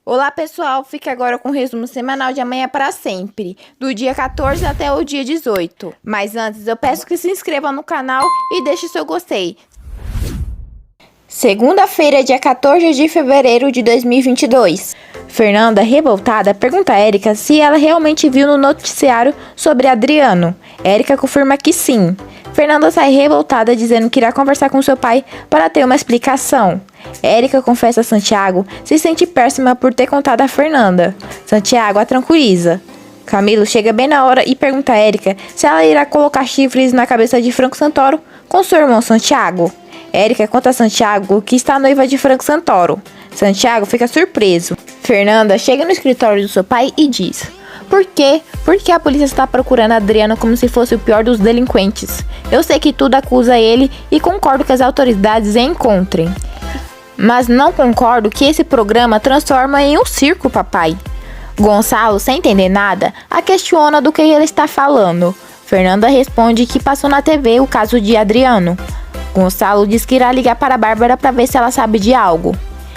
Olá pessoal, fique agora com o resumo semanal de amanhã para sempre, do dia 14 até o dia 18. Mas antes eu peço que se inscreva no canal e deixe seu gostei. Segunda-feira, dia 14 de fevereiro de 2022. Fernanda, revoltada, pergunta a Érica se ela realmente viu no noticiário sobre Adriano. Érica confirma que sim. Fernanda sai revoltada dizendo que irá conversar com seu pai para ter uma explicação. Érica confessa a Santiago se sente péssima por ter contado a Fernanda. Santiago a tranquiliza. Camilo chega bem na hora e pergunta a Érica se ela irá colocar chifres na cabeça de Franco Santoro com seu irmão Santiago. Érica conta a Santiago que está noiva de Franco Santoro. Santiago fica surpreso. Fernanda chega no escritório do seu pai e diz: Por quê? Por que a polícia está procurando Adriano como se fosse o pior dos delinquentes? Eu sei que tudo acusa ele e concordo que as autoridades encontrem. Mas não concordo que esse programa transforma em um circo, papai. Gonçalo, sem entender nada, a questiona do que ele está falando. Fernanda responde que passou na TV o caso de Adriano. Gonçalo diz que irá ligar para a Bárbara para ver se ela sabe de algo.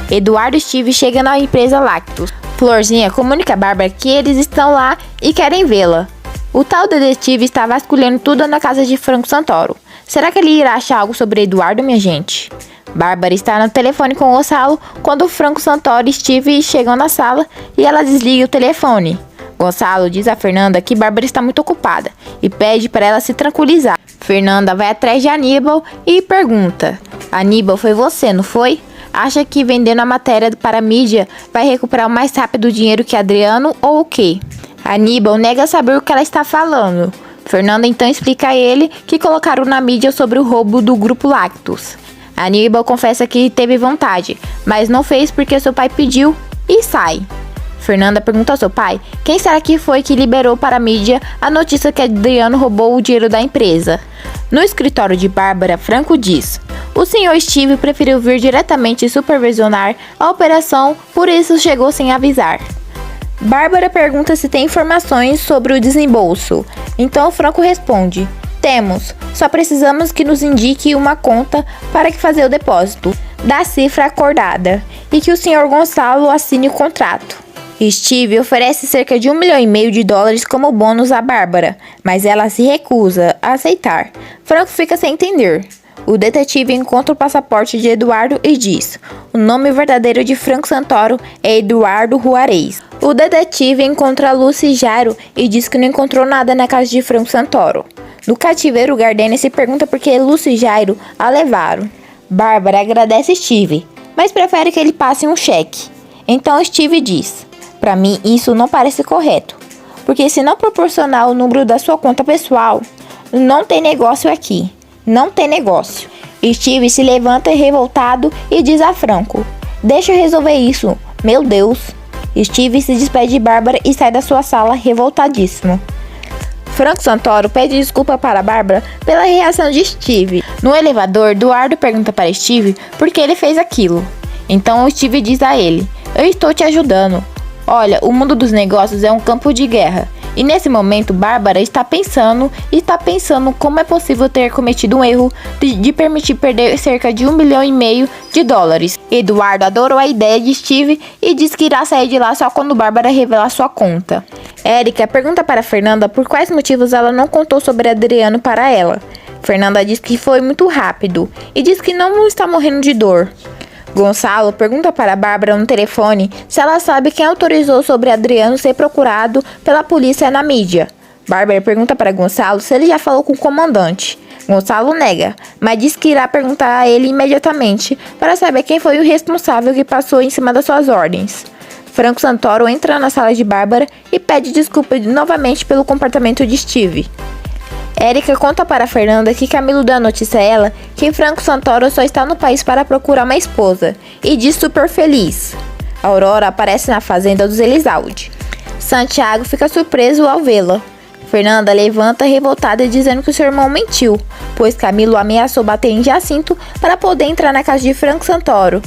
Eduardo e Steve chegam na empresa Lactus. Florzinha comunica a Bárbara que eles estão lá e querem vê-la. O tal detetive está vasculhando tudo na casa de Franco Santoro. Será que ele irá achar algo sobre Eduardo, minha gente? Bárbara está no telefone com Gonçalo quando Franco Santoro e Steve chegam na sala e ela desliga o telefone. Gonçalo diz a Fernanda que Bárbara está muito ocupada e pede para ela se tranquilizar. Fernanda vai atrás de Aníbal e pergunta: Aníbal, foi você, não foi? Acha que vendendo a matéria para a mídia vai recuperar mais rápido o dinheiro que Adriano ou o quê? Aníbal nega saber o que ela está falando. Fernanda então explica a ele que colocaram na mídia sobre o roubo do grupo Lactus. Aníbal confessa que teve vontade, mas não fez porque seu pai pediu e sai. Fernanda pergunta ao seu pai quem será que foi que liberou para a mídia a notícia que Adriano roubou o dinheiro da empresa. No escritório de Bárbara, Franco diz: O senhor Steve preferiu vir diretamente supervisionar a operação, por isso chegou sem avisar. Bárbara pergunta se tem informações sobre o desembolso. Então Franco responde: Temos, só precisamos que nos indique uma conta para que fazer o depósito da cifra acordada e que o senhor Gonçalo assine o contrato. Steve oferece cerca de $1,5 milhão como bônus a Bárbara, mas ela se recusa a aceitar. Franco fica sem entender. O detetive encontra o passaporte de Eduardo e diz: O nome verdadeiro de Franco Santoro é Eduardo Juarez. O detetive encontra Lucy e Jairo e diz que não encontrou nada na casa de Franco Santoro. No cativeiro, Gardenia se pergunta por que Lucy e Jairo a levaram. Bárbara agradece Steve, mas prefere que ele passe um cheque. Então Steve diz: Para mim isso não parece correto, porque se não proporcionar o número da sua conta pessoal, não tem negócio aqui. Não tem negócio. Steve se levanta revoltado e diz a Franco: Deixa eu resolver isso, meu Deus. Steve se despede de Bárbara e sai da sua sala revoltadíssimo. Franco Santoro pede desculpa para Bárbara pela reação de Steve. No elevador, Eduardo pergunta para Steve por que ele fez aquilo. Então Steve diz a ele: Eu estou te ajudando. Olha, o mundo dos negócios é um campo de guerra. E nesse momento, Bárbara está pensando como é possível ter cometido um erro de permitir perder cerca de $1,5 milhão. Eduardo adorou a ideia de Steve e diz que irá sair de lá só quando Bárbara revelar sua conta. Érica pergunta para Fernanda por quais motivos ela não contou sobre Adriano para ela. Fernanda diz que foi muito rápido e diz que não está morrendo de dor. Gonçalo pergunta para Bárbara no telefone se ela sabe quem autorizou sobre Adriano ser procurado pela polícia na mídia. Bárbara pergunta para Gonçalo se ele já falou com o comandante. Gonçalo nega, mas diz que irá perguntar a ele imediatamente para saber quem foi o responsável que passou em cima das suas ordens. Franco Santoro entra na sala de Bárbara e pede desculpa novamente pelo comportamento de Steve. Érica conta para Fernanda que Camilo deu a notícia a ela que Franco Santoro só está no país para procurar uma esposa e diz super feliz. Aurora aparece na fazenda dos Elizalde. Santiago fica surpreso ao vê-la. Fernanda levanta revoltada dizendo que o seu irmão mentiu, pois Camilo ameaçou bater em Jacinto para poder entrar na casa de Franco Santoro.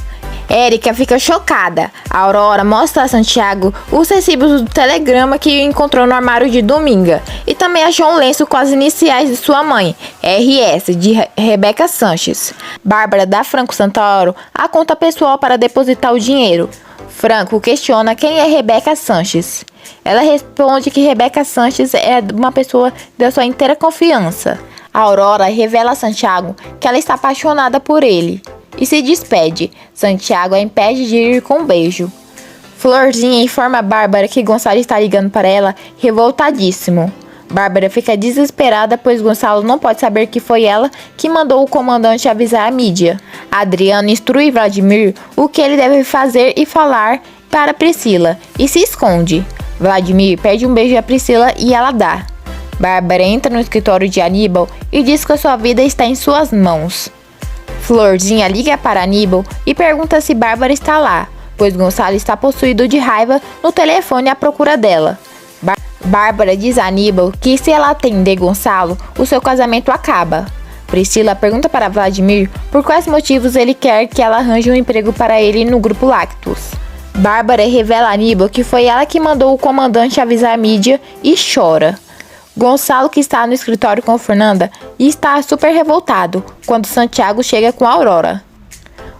Érica fica chocada. A Aurora mostra a Santiago os recibos do telegrama que encontrou no armário de Dominga. E também achou um lenço com as iniciais de sua mãe, RS, de Rebeca Sanches. Bárbara dá Franco Santoro a conta pessoal para depositar o dinheiro. Franco questiona quem é Rebeca Sanches. Ela responde que Rebeca Sanches é uma pessoa da sua inteira confiança. A Aurora revela a Santiago que ela está apaixonada por ele e se despede. Santiago a impede de ir com um beijo. Florzinha informa a Bárbara que Gonçalo está ligando para ela, revoltadíssimo. Bárbara fica desesperada, pois Gonçalo não pode saber que foi ela que mandou o comandante avisar a mídia. Adriano instrui Vladimir o que ele deve fazer e falar para Priscila, e se esconde. Vladimir pede um beijo a Priscila e ela dá. Bárbara entra no escritório de Aníbal e diz que a sua vida está em suas mãos. Florzinha liga para Aníbal e pergunta se Bárbara está lá, pois Gonçalo está possuído de raiva no telefone à procura dela. Bárbara diz a Aníbal que se ela atender Gonçalo, o seu casamento acaba. Priscila pergunta para Vladimir por quais motivos ele quer que ela arranje um emprego para ele no Grupo Lactus. Bárbara revela a Aníbal que foi ela que mandou o comandante avisar a mídia e chora. Gonçalo, que está no escritório com Fernanda, está super revoltado quando Santiago chega com a Aurora.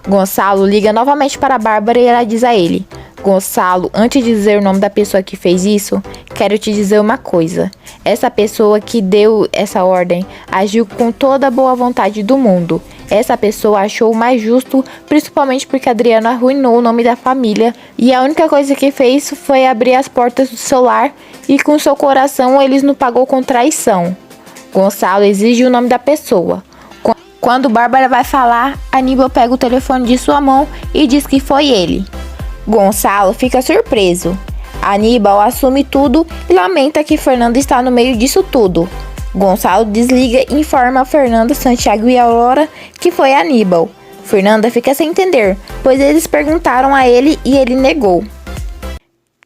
Gonçalo liga novamente para Bárbara e ela diz a ele: Gonçalo, antes de dizer o nome da pessoa que fez isso, quero te dizer uma coisa. Essa pessoa que deu essa ordem agiu com toda a boa vontade do mundo. Essa pessoa achou o mais justo, principalmente porque Adriano arruinou o nome da família e a única coisa que fez foi abrir as portas do seu lar e com seu coração eles nos pagou com traição. Gonçalo exige o nome da pessoa. Quando Bárbara vai falar, Aníbal pega o telefone de sua mão e diz que foi ele. Gonçalo fica surpreso. Aníbal assume tudo e lamenta que Fernanda está no meio disso tudo. Gonçalo desliga e informa a Fernanda, Santiago e Aurora que foi Aníbal. Fernanda fica sem entender, pois eles perguntaram a ele e ele negou.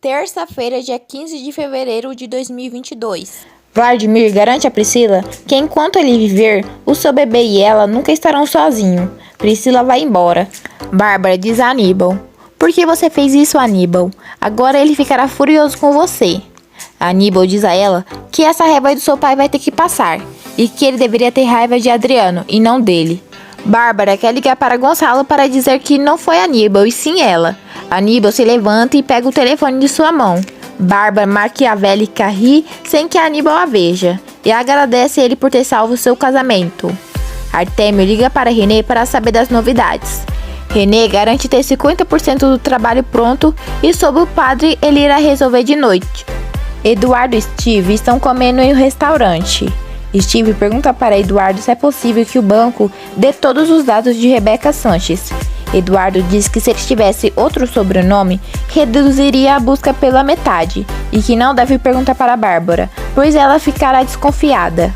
Terça-feira, dia 15 de fevereiro de 2022. Vladimir garante a Priscila que enquanto ele viver, o seu bebê e ela nunca estarão sozinhos. Priscila vai embora. Bárbara diz a Aníbal: Por que você fez isso, Aníbal? Agora ele ficará furioso com você. Aníbal diz a ela que essa raiva do seu pai vai ter que passar e que ele deveria ter raiva de Adriano e não dele. Bárbara quer ligar para Gonçalo para dizer que não foi Aníbal e sim ela. Aníbal se levanta e pega o telefone de sua mão. Bárbara maquiavélica ri sem que Aníbal a veja e agradece ele por ter salvo seu casamento. Artêmio liga para René para saber das novidades. René garante ter 50% do trabalho pronto e sobre o padre ele irá resolver de noite. Eduardo e Steve estão comendo em um restaurante. Steve pergunta para Eduardo se é possível que o banco dê todos os dados de Rebeca Sanches. Eduardo diz que se ele tivesse outro sobrenome, reduziria a busca pela metade e que não deve perguntar para Bárbara, pois ela ficará desconfiada.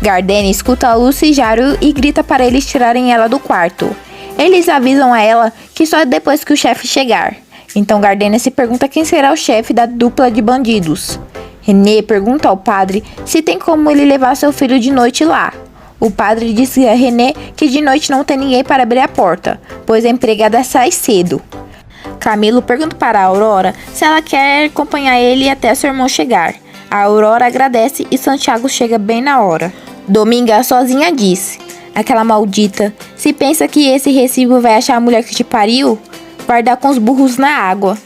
Gardene escuta Lucy e Jairo e grita para eles tirarem ela do quarto. Eles avisam a ela que só depois que o chefe chegar. Então Gardene se pergunta quem será o chefe da dupla de bandidos. René pergunta ao padre se tem como ele levar seu filho de noite lá. O padre disse a René que de noite não tem ninguém para abrir a porta, pois a empregada sai cedo. Camilo pergunta para a Aurora se ela quer acompanhar ele até seu irmão chegar. A Aurora agradece e Santiago chega bem na hora. Dominga sozinha disse: Aquela maldita, se pensa que esse recibo vai achar a mulher que te pariu, vai dar com os burros na água.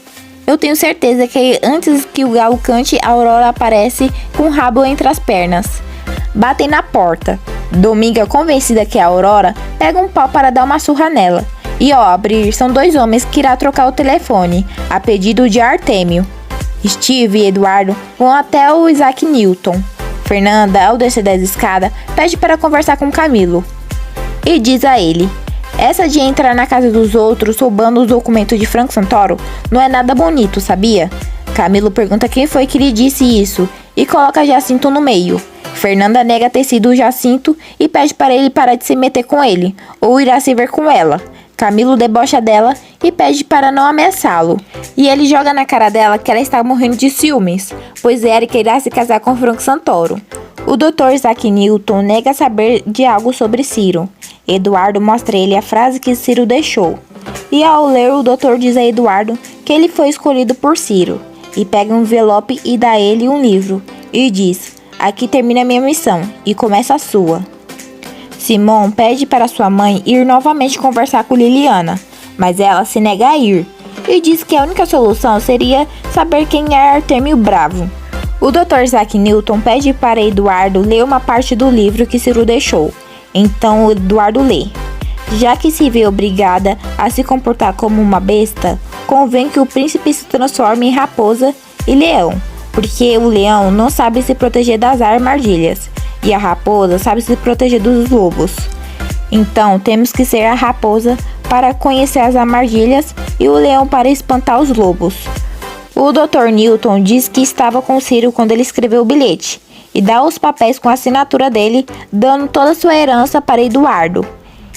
Eu tenho certeza que antes que o galo cante, a Aurora aparece com o rabo entre as pernas. Batem na porta. Dominga, convencida que é a Aurora, pega um pau para dar uma surra nela. E ao abrir, são dois homens que irá trocar o telefone, a pedido de Artêmio. Steve e Eduardo vão até o Isaac Newton. Fernanda, ao descer das escadas, pede para conversar com Camilo. E diz a ele: Essa de entrar na casa dos outros roubando os documentos de Franco Santoro não é nada bonito, sabia? Camilo pergunta quem foi que lhe disse isso e coloca Jacinto no meio. Fernanda nega ter sido o Jacinto e pede para ele parar de se meter com ele, ou irá se ver com ela. Camilo debocha dela e pede para não ameaçá-lo. E ele joga na cara dela que ela está morrendo de ciúmes, pois Érica irá se casar com Franco Santoro. O Dr. Isaac Newton nega saber de algo sobre Ciro. Eduardo mostra a ele a frase que Ciro deixou. E ao ler, o doutor diz a Eduardo que ele foi escolhido por Ciro. E pega um envelope e dá a ele um livro. E diz: Aqui termina a minha missão, e começa a sua. Simon pede para sua mãe ir novamente conversar com Liliana, mas ela se nega a ir. e diz que a única solução seria saber quem é Artemio Bravo. O Dr. Isaac Newton pede para Eduardo ler uma parte do livro que Ciro deixou. Então Eduardo lê. Já que se vê obrigada a se comportar como uma besta, convém que o príncipe se transforme em raposa e leão, porque o leão não sabe se proteger das armadilhas e a raposa sabe se proteger dos lobos. Então temos que ser a raposa para conhecer as armadilhas e o leão para espantar os lobos. O Dr. Newton diz que estava com Ciro quando ele escreveu o bilhete e dá os papéis com a assinatura dele, dando toda a sua herança para Eduardo.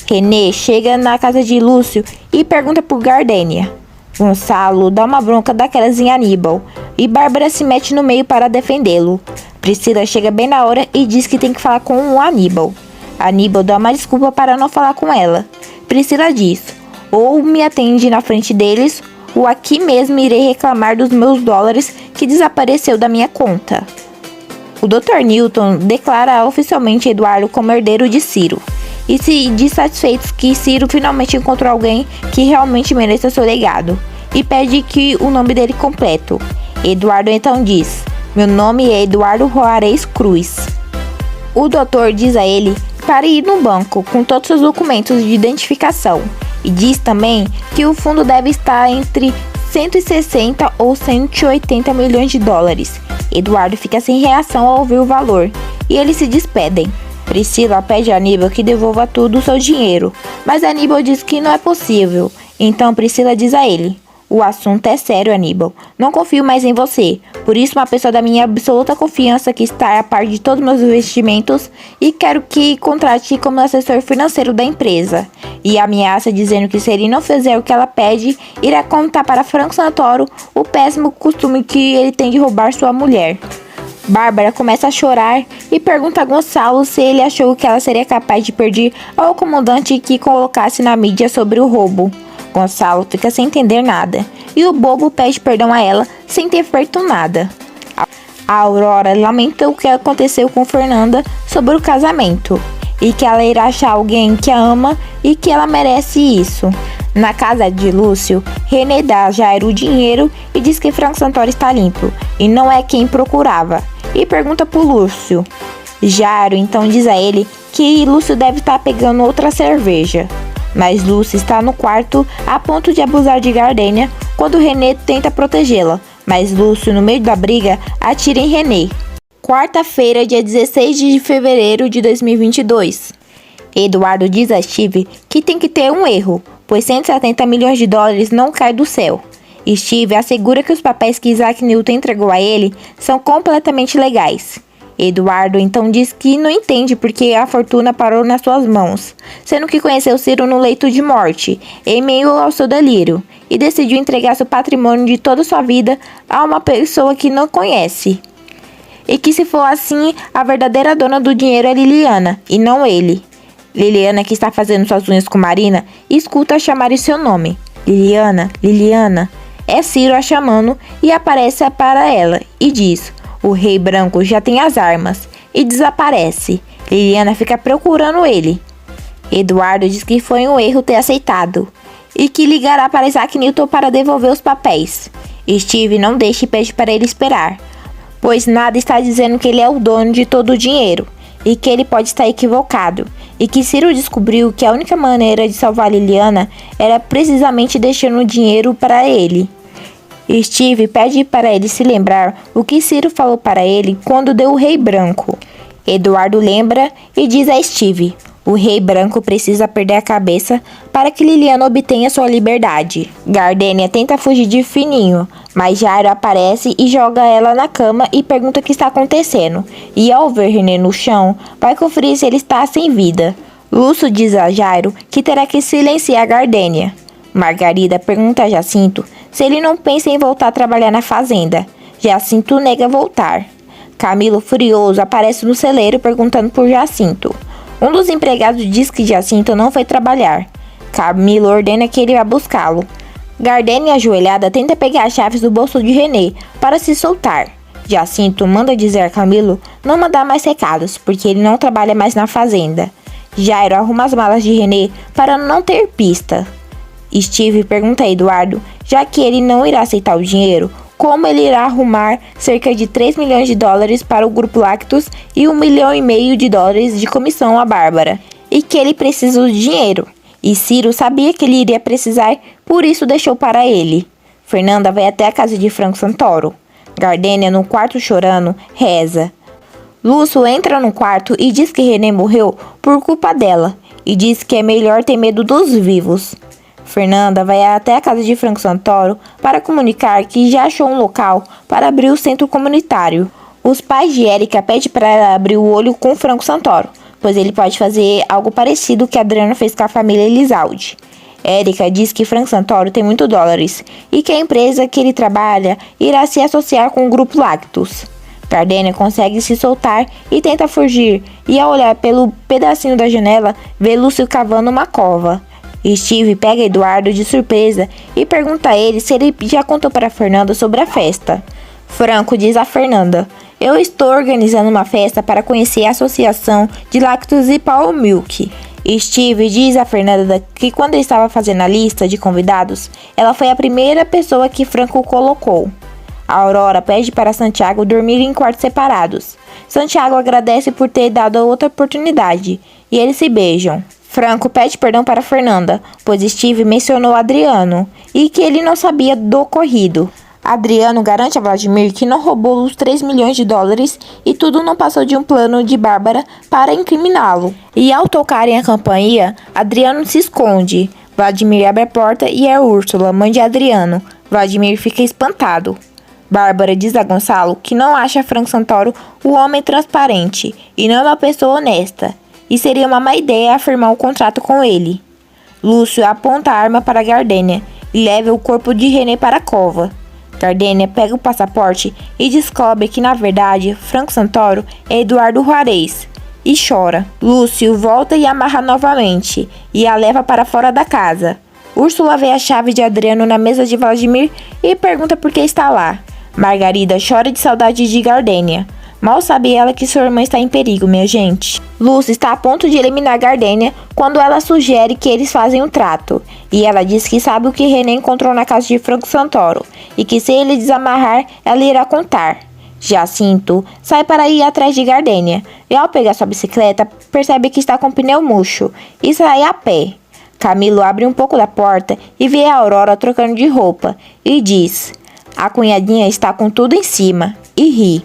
René chega na casa de Lúcio e pergunta por Gardênia. Gonçalo dá uma bronca daquelas em Aníbal e Bárbara se mete no meio para defendê-lo. Priscila chega bem na hora e diz que tem que falar com o Aníbal. Aníbal dá uma desculpa para não falar com ela. Priscila diz: ou me atende na frente deles, ou aqui mesmo irei reclamar dos meus dólares que desapareceu da minha conta. O Dr. Newton declara oficialmente Eduardo como herdeiro de Ciro e se diz satisfeito que Ciro finalmente encontrou alguém que realmente mereça seu legado e pede que o nome dele completo. Eduardo então diz: meu nome é Eduardo Juarez Cruz. O doutor diz a ele para ir no banco com todos os documentos de identificação e diz também que o fundo deve estar entre 160 ou 180 milhões de dólares. Eduardo fica sem reação ao ouvir o valor e eles se despedem. Priscila pede a Aníbal que devolva tudo o seu dinheiro, mas Aníbal diz que não é possível. Então Priscila diz a ele: o assunto é sério, Aníbal. Não confio mais em você. Por isso, uma pessoa da minha absoluta confiança que está a par de todos os meus investimentos e quero que contrate como assessor financeiro da empresa. E ameaça dizendo que se ele não fizer o que ela pede, irá contar para Franco Santoro o péssimo costume que ele tem de roubar sua mulher. Bárbara começa a chorar e pergunta a Gonçalo se ele achou que ela seria capaz de pedir ao comandante que colocasse na mídia sobre o roubo. Gonçalo fica sem entender nada e o bobo pede perdão a ela sem ter feito nada. A Aurora lamenta o que aconteceu com Fernanda sobre o casamento e que ela irá achar alguém que a ama e que ela merece isso. Na casa de Lúcio, René dá a Jairo o dinheiro e diz que Franco Santoro está limpo e não é quem procurava. E pergunta por Lúcio. Jairo então diz a ele que Lúcio deve estar pegando outra cerveja. Mas Lúcio está no quarto a ponto de abusar de Gardênia quando René tenta protegê-la. Mas Lúcio, no meio da briga, atira em René. Quarta-feira, dia 16 de fevereiro de 2022. Eduardo diz a Steve que tem que ter um erro, pois 170 milhões de dólares não cai do céu. Steve assegura que os papéis que Isaac Newton entregou a ele são completamente legais. Eduardo então diz que não entende porque a fortuna parou nas suas mãos, sendo que conheceu Ciro no leito de morte, em meio ao seu delírio, e decidiu entregar seu patrimônio de toda sua vida a uma pessoa que não conhece. E que se for assim, a verdadeira dona do dinheiro é Liliana, e não ele. Liliana, que está fazendo suas unhas com Marina, escuta chamar em seu nome. Liliana, Liliana. É Ciro a chamando e aparece para ela e diz: o rei branco já tem as armas, e desaparece. Liliana fica procurando ele. Eduardo diz que foi um erro ter aceitado e que ligará para Isaac Newton para devolver os papéis. Steve não deixa e pede para ele esperar, pois nada está dizendo que ele é o dono de todo o dinheiro e que ele pode estar equivocado, e que Ciro descobriu que a única maneira de salvar Liliana era precisamente deixando o dinheiro para ele. Steve pede para ele se lembrar o que Ciro falou para ele quando deu o Rei Branco. Eduardo lembra e diz a Steve: o Rei Branco precisa perder a cabeça para que Liliana obtenha sua liberdade. Gardênia tenta fugir de fininho, mas Jairo aparece e joga ela na cama e pergunta o que está acontecendo. E ao ver René no chão, vai conferir se ele está sem vida. Lúcio diz a Jairo que terá que silenciar Gardênia. Margarida pergunta a Jacinto se ele não pensa em voltar a trabalhar na fazenda. Jacinto nega voltar. Camilo, furioso, aparece no celeiro perguntando por Jacinto. Um dos empregados diz que Jacinto não foi trabalhar. Camilo ordena que ele vá buscá-lo. Gardênia, ajoelhada, tenta pegar as chaves do bolso de René para se soltar. Jacinto manda dizer a Camilo não mandar mais recados, porque ele não trabalha mais na fazenda. Jairo arruma as malas de René para não ter pista. Steve pergunta a Eduardo, já que ele não irá aceitar o dinheiro, como ele irá arrumar cerca de 3 milhões de dólares para o Grupo Lactus e 1,5 milhão de dólares de comissão a Bárbara, e que ele precisa do dinheiro. E Ciro sabia que ele iria precisar, por isso deixou para ele. Fernanda vai até a casa de Franco Santoro. Gardênia, no quarto chorando, reza. Lúcio entra no quarto e diz que René morreu por culpa dela, e diz que é melhor ter medo dos vivos. Fernanda vai até a casa de Franco Santoro para comunicar que já achou um local para abrir o centro comunitário. Os pais de Érica pedem para ela abrir o olho com Franco Santoro, pois ele pode fazer algo parecido que Adriano fez com a família Elizalde. Érica diz que Franco Santoro tem muitos dólares e que a empresa que ele trabalha irá se associar com o Grupo Lactus. Gardênia consegue se soltar e tenta fugir, e ao olhar pelo pedacinho da janela, vê Lúcio cavando uma cova. Steve pega Eduardo de surpresa e pergunta a ele se ele já contou para Fernanda sobre a festa. Franco diz a Fernanda: "Eu estou organizando uma festa para conhecer a associação de Lactus e Paul Milk." Steve diz a Fernanda que quando ele estava fazendo a lista de convidados, ela foi a primeira pessoa que Franco colocou. A Aurora pede para Santiago dormir em quartos separados. Santiago agradece por ter dado outra oportunidade, e eles se beijam. Franco pede perdão para Fernanda, pois Steve mencionou Adriano, e que ele não sabia do ocorrido. Adriano garante a Vladimir que não roubou os 3 milhões de dólares e tudo não passou de um plano de Bárbara para incriminá-lo. E ao tocarem a campainha, Adriano se esconde. Vladimir abre a porta e é Úrsula, mãe de Adriano. Vladimir fica espantado. Bárbara diz a Gonçalo que não acha Franco Santoro o homem transparente e não uma pessoa honesta, e seria uma má ideia afirmar um contrato com ele. Lúcio aponta a arma para Gardênia e leva o corpo de René para a cova. Gardênia pega o passaporte e descobre que, na verdade, Franco Santoro é Eduardo Juarez, e chora. Lúcio volta e amarra novamente, e a leva para fora da casa. Úrsula vê a chave de Adriano na mesa de Vladimir e pergunta por que está lá. Margarida chora de saudade de Gardênia. Mal sabe ela que sua irmã está em perigo, minha gente. Lúcia está a ponto de eliminar Gardênia quando ela sugere que eles fazem um trato. E ela diz que sabe o que René encontrou na casa de Franco Santoro e que se ele desamarrar, ela irá contar. Jacinto sai para ir atrás de Gardênia e ao pegar sua bicicleta, percebe que está com o pneu murcho e sai a pé. Camilo abre um pouco da porta e vê a Aurora trocando de roupa e diz: "A cunhadinha está com tudo em cima", e ri.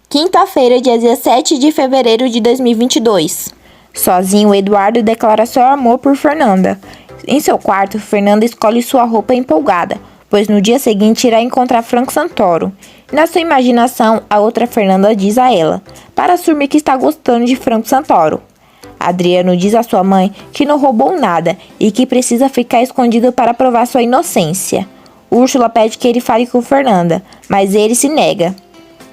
Quinta-feira, dia 17 de fevereiro de 2022. Sozinho, Eduardo declara seu amor por Fernanda. Em seu quarto, Fernanda escolhe sua roupa empolgada, pois no dia seguinte irá encontrar Franco Santoro. Na sua imaginação, a outra Fernanda diz a ela, para assumir que está gostando de Franco Santoro. Adriano diz à sua mãe que não roubou nada e que precisa ficar escondido para provar sua inocência. Úrsula pede que ele fale com Fernanda, mas ele se nega.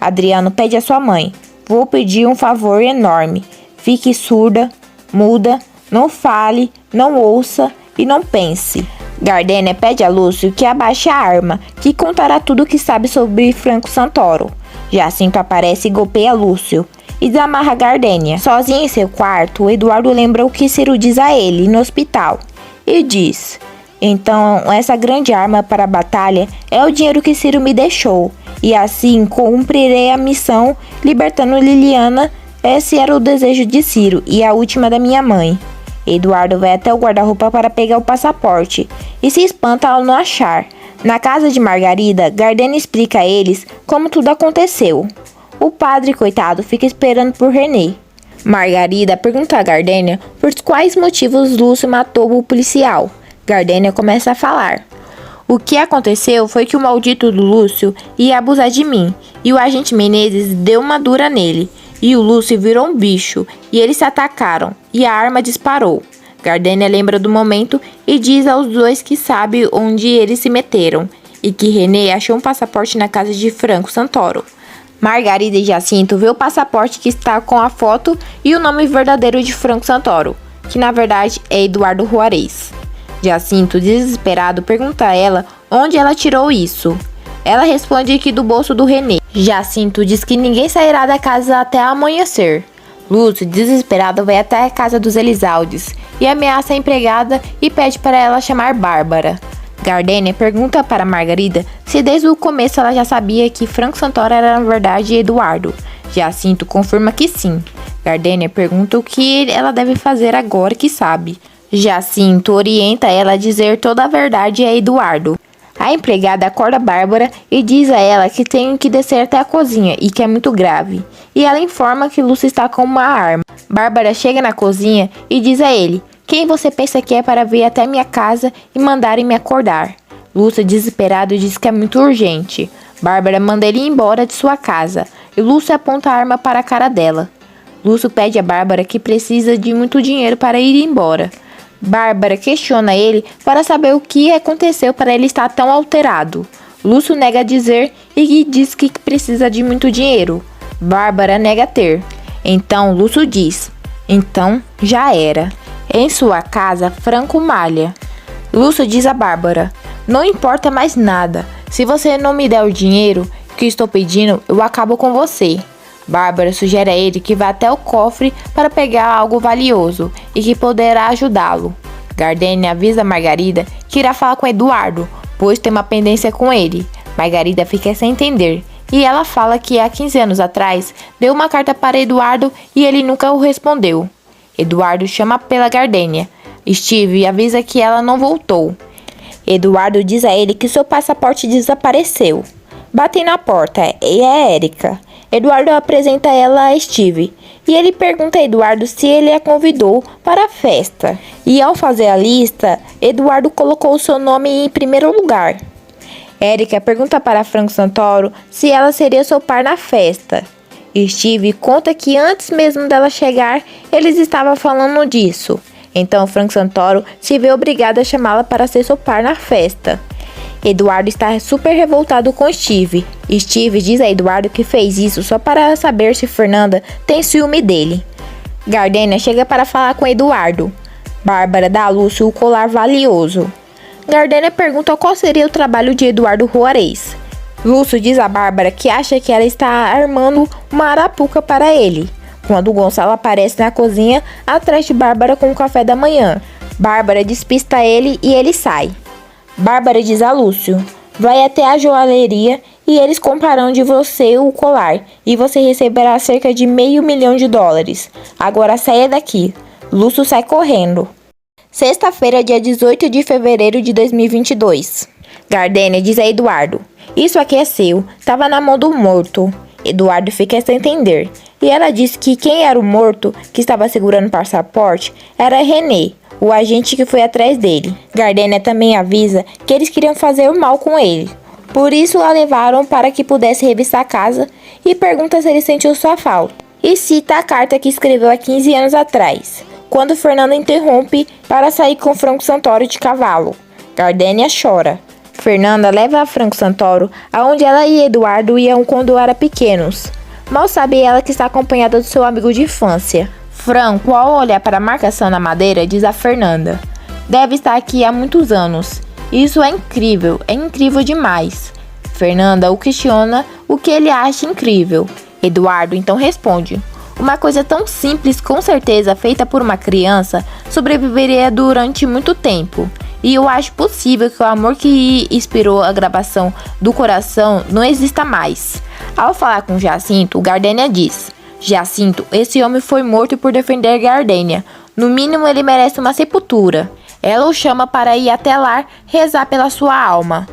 Adriano pede à sua mãe: "Vou pedir um favor enorme. Fique surda, muda, não fale, não ouça e não pense." Gardênia pede a Lúcio que abaixe a arma, que contará tudo o que sabe sobre Franco Santoro. Jacinto aparece e golpeia Lúcio e desamarra Gardênia. Sozinho em seu quarto, Eduardo lembra o que Ciro diz a ele no hospital e diz: "Então, essa grande arma para a batalha é o dinheiro que Ciro me deixou, e assim cumprirei a missão libertando Liliana." Esse era o desejo de Ciro e a última da minha mãe. Eduardo vai até o guarda-roupa para pegar o passaporte e se espanta ao não achar. Na casa de Margarida, Gardênia explica a eles como tudo aconteceu. O padre, coitado, fica esperando por René. Margarida pergunta a Gardênia por quais motivos Lúcio matou o policial. Gardênia começa a falar: "O que aconteceu foi que o maldito do Lúcio ia abusar de mim, e o agente Menezes deu uma dura nele, e o Lúcio virou um bicho, e eles se atacaram, e a arma disparou." Gardênia lembra do momento e diz aos dois que sabe onde eles se meteram, e que René achou um passaporte na casa de Franco Santoro. Margarida e Jacinto vê o passaporte que está com a foto e o nome verdadeiro de Franco Santoro, que na verdade é Eduardo Juarez. Jacinto, desesperado, pergunta a ela onde ela tirou isso. Ela responde que do bolso do René. Jacinto diz que ninguém sairá da casa até amanhecer. Lúcio, desesperado, vai até a casa dos Elizaldes e ameaça a empregada e pede para ela chamar Bárbara. Gardênia pergunta para Margarida se desde o começo ela já sabia que Franco Santoro era na verdade Eduardo. Jacinto confirma que sim. Gardênia pergunta o que ela deve fazer agora que sabe. Jacinto orienta ela a dizer toda a verdade a Eduardo. A empregada acorda Bárbara e diz a ela que tem que descer até a cozinha e que é muito grave. E ela informa que Lúcio está com uma arma. Bárbara chega na cozinha e diz a ele: "Quem você pensa que é para vir até minha casa e mandarem me acordar?" Lúcio, desesperado, diz que é muito urgente. Bárbara manda ele ir embora de sua casa e Lúcio aponta a arma para a cara dela. Lúcio pede a Bárbara que precisa de muito dinheiro para ir embora. Bárbara questiona ele para saber o que aconteceu para ele estar tão alterado. Lúcio nega a dizer e diz que precisa de muito dinheiro. Bárbara nega ter. Então Lúcio diz: "Então já era." Em sua casa, Franco malha. Lúcio diz a Bárbara: "Não importa mais nada. Se você não me der o dinheiro que estou pedindo, eu acabo com você." Bárbara sugere a ele que vá até o cofre para pegar algo valioso e que poderá ajudá-lo. Gardênia avisa Margarida que irá falar com Eduardo, pois tem uma pendência com ele. Margarida fica sem entender e ela fala que há 15 anos atrás deu uma carta para Eduardo e ele nunca o respondeu. Eduardo chama pela Gardênia. Steve avisa que ela não voltou. Eduardo diz a ele que seu passaporte desapareceu. Batem na porta e é Érica. Eduardo apresenta ela a Steve e ele pergunta a Eduardo se ele a convidou para a festa. E ao fazer a lista, Eduardo colocou seu nome em primeiro lugar. Érica pergunta para Franco Santoro se ela seria seu par na festa. Steve conta que antes mesmo dela chegar, eles estavam falando disso. Então Franco Santoro se vê obrigado a chamá-la para ser seu par na festa. Eduardo está super revoltado com Steve. Steve diz a Eduardo que fez isso só para saber se Fernanda tem ciúme dele. Gardênia chega para falar com Eduardo. Bárbara dá a Lúcio o colar valioso. Gardênia pergunta qual seria o trabalho de Eduardo Juarez. Lúcio diz a Bárbara que acha que ela está armando uma arapuca para ele. Quando Gonçalo aparece na cozinha atrás de Bárbara com o café da manhã. Bárbara despista ele e ele sai. Bárbara diz a Lúcio: "Vai até a joalheria e eles comprarão de você o colar e você receberá cerca de $500 mil. Agora saia daqui." Lúcio sai correndo. Sexta-feira, dia 18 de fevereiro de 2022. Gardênia diz a Eduardo: "Isso aqui é seu, estava na mão do morto." Eduardo fica sem entender e ela diz que quem era o morto que estava segurando o passaporte era René, o agente que foi atrás dele. Gardênia também avisa que eles queriam fazer o mal com ele. Por isso a levaram para que pudesse revistar a casa e pergunta se ele sentiu sua falta. E cita a carta que escreveu há 15 anos atrás, quando Fernanda interrompe para sair com Franco Santoro de cavalo. Gardênia chora. Fernanda leva a Franco Santoro aonde ela e Eduardo iam quando eram pequenos. Mal sabe ela que está acompanhada do seu amigo de infância. Franco, ao olhar para a marcação na madeira, diz a Fernanda: "Deve estar aqui há muitos anos. Isso é incrível demais." Fernanda o questiona o que ele acha incrível. Eduardo então responde: "Uma coisa tão simples, com certeza feita por uma criança, sobreviveria durante muito tempo. E eu acho possível que o amor que inspirou a gravação do coração não exista mais." Ao falar com Jacinto, Gardênia diz: "Jacinto, esse homem foi morto por defender Gardênia. No mínimo ele merece uma sepultura." Ela o chama para ir até lá rezar pela sua alma.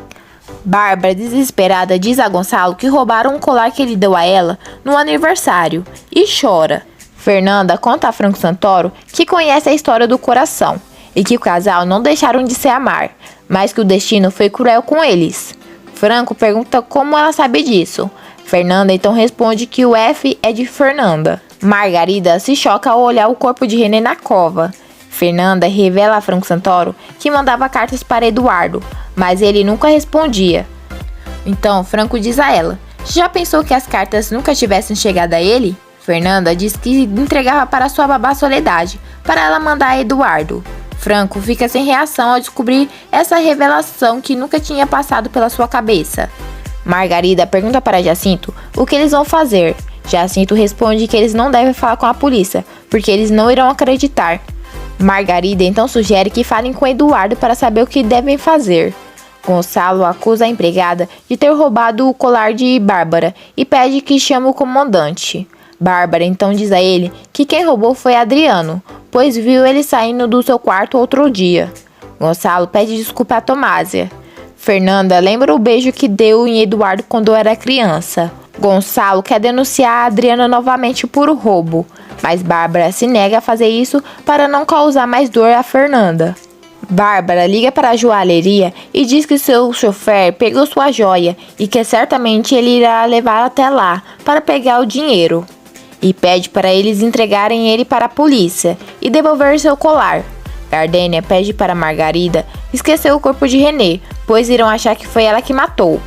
Bárbara, desesperada, diz a Gonçalo que roubaram um colar que ele deu a ela no aniversário e chora. Fernanda conta a Franco Santoro que conhece a história do coração e que o casal não deixaram de se amar, mas que o destino foi cruel com eles. Franco pergunta como ela sabe disso. Fernanda então responde que o F é de Fernanda. Margarida se choca ao olhar o corpo de René na cova. Fernanda revela a Franco Santoro que mandava cartas para Eduardo, mas ele nunca respondia. Então Franco diz a ela: "Já pensou que as cartas nunca tivessem chegado a ele?" Fernanda diz que entregava para sua babá Soledade, para ela mandar a Eduardo. Franco fica sem reação ao descobrir essa revelação que nunca tinha passado pela sua cabeça. Margarida pergunta para Jacinto o que eles vão fazer. Jacinto responde que eles não devem falar com a polícia, porque eles não irão acreditar. Margarida então sugere que falem com Eduardo para saber o que devem fazer. Gonçalo acusa a empregada de ter roubado o colar de Bárbara e pede que chame o comandante. Bárbara então diz a ele que quem roubou foi Adriano, pois viu ele saindo do seu quarto outro dia. Gonçalo pede desculpa a Tomásia. Fernanda lembra o beijo que deu em Eduardo quando era criança. Gonçalo quer denunciar a Adriana novamente por roubo, mas Bárbara se nega a fazer isso para não causar mais dor a Fernanda. Bárbara liga para a joalheria e diz que seu chofer pegou sua joia e que certamente ele irá levar até lá para pegar o dinheiro. E pede para eles entregarem ele para a polícia e devolver seu colar. Gardênia pede para Margarida esquecer o corpo de René, pois irão achar que foi ela que matou.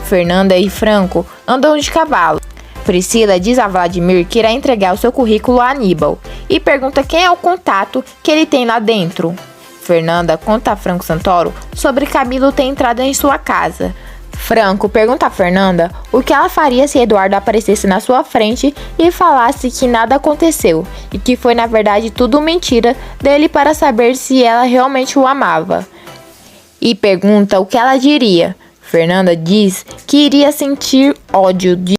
Fernanda e Franco andam de cavalo. Priscila diz a Vladimir que irá entregar o seu currículo a Aníbal e pergunta quem é o contato que ele tem lá dentro. Fernanda conta a Franco Santoro sobre Camilo ter entrado em sua casa. Franco pergunta a Fernanda o que ela faria se Eduardo aparecesse na sua frente e falasse que nada aconteceu e que foi na verdade tudo mentira dele para saber se ela realmente o amava. E pergunta o que ela diria. Fernanda diz que iria sentir ódio de